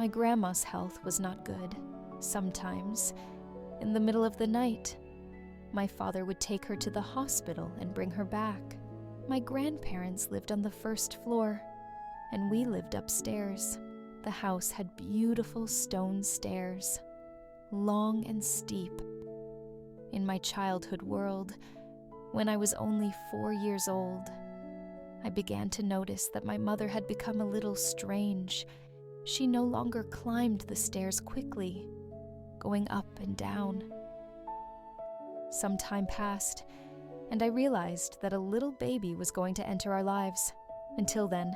My grandma's health was not good. Sometimes, in the middle of the night, my father would take her to the hospital and bring her back. My grandparents lived on the first floor, and we lived upstairs. The house had beautiful stone stairs, long and steep. In my childhood world, when I was only 4 years old, I began to notice that my mother had become a little strange. She no longer climbed the stairs quickly, going up and down. Some time passed, and I realized that a little baby was going to enter our lives. Until then,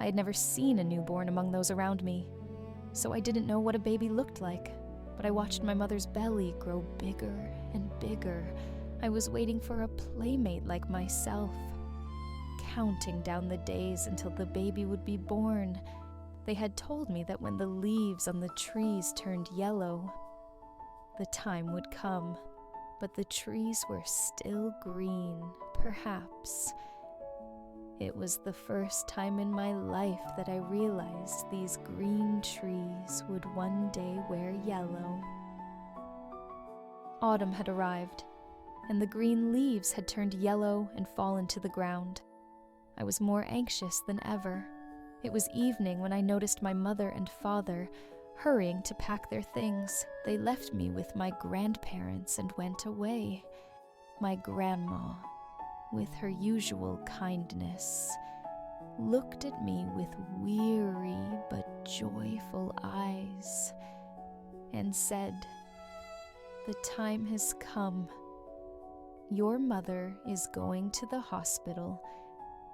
I had never seen a newborn among those around me, so I didn't know what a baby looked like, but I watched my mother's belly grow bigger and bigger. I was waiting for a playmate like myself, counting down the days until the baby would be born. They had told me that when the leaves on the trees turned yellow, the time would come. But the trees were still green, perhaps. It was the first time in my life that I realized these green trees would one day wear yellow. Autumn had arrived, and the green leaves had turned yellow and fallen to the ground. I was more anxious than ever. It was evening when I noticed my mother and father hurrying to pack their things. They left me with my grandparents and went away. My grandma, with her usual kindness, looked at me with weary but joyful eyes and said, "The time has come. Your mother is going to the hospital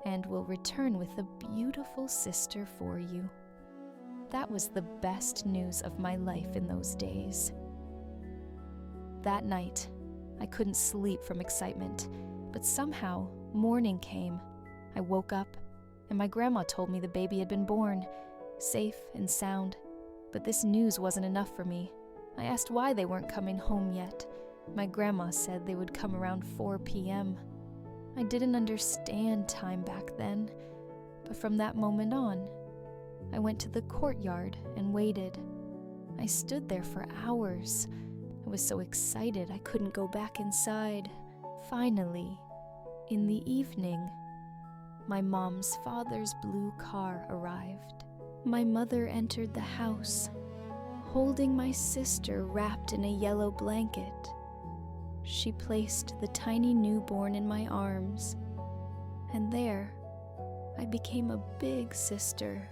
and will return with a beautiful sister for you." That was the best news of my life in those days. That night, I couldn't sleep from excitement, but somehow morning came. I woke up, and my grandma told me the baby had been born, safe and sound. But this news wasn't enough for me. I asked why they weren't coming home yet. My grandma said they would come around 4 p.m. I didn't understand time back then, but from that moment on, I went to the courtyard and waited. I stood there for hours. I was so excited I couldn't go back inside. Finally, in the evening, my mom's father's blue car arrived. My mother entered the house, holding my sister wrapped in a yellow blanket. She placed the tiny newborn in my arms, and there, I became a big sister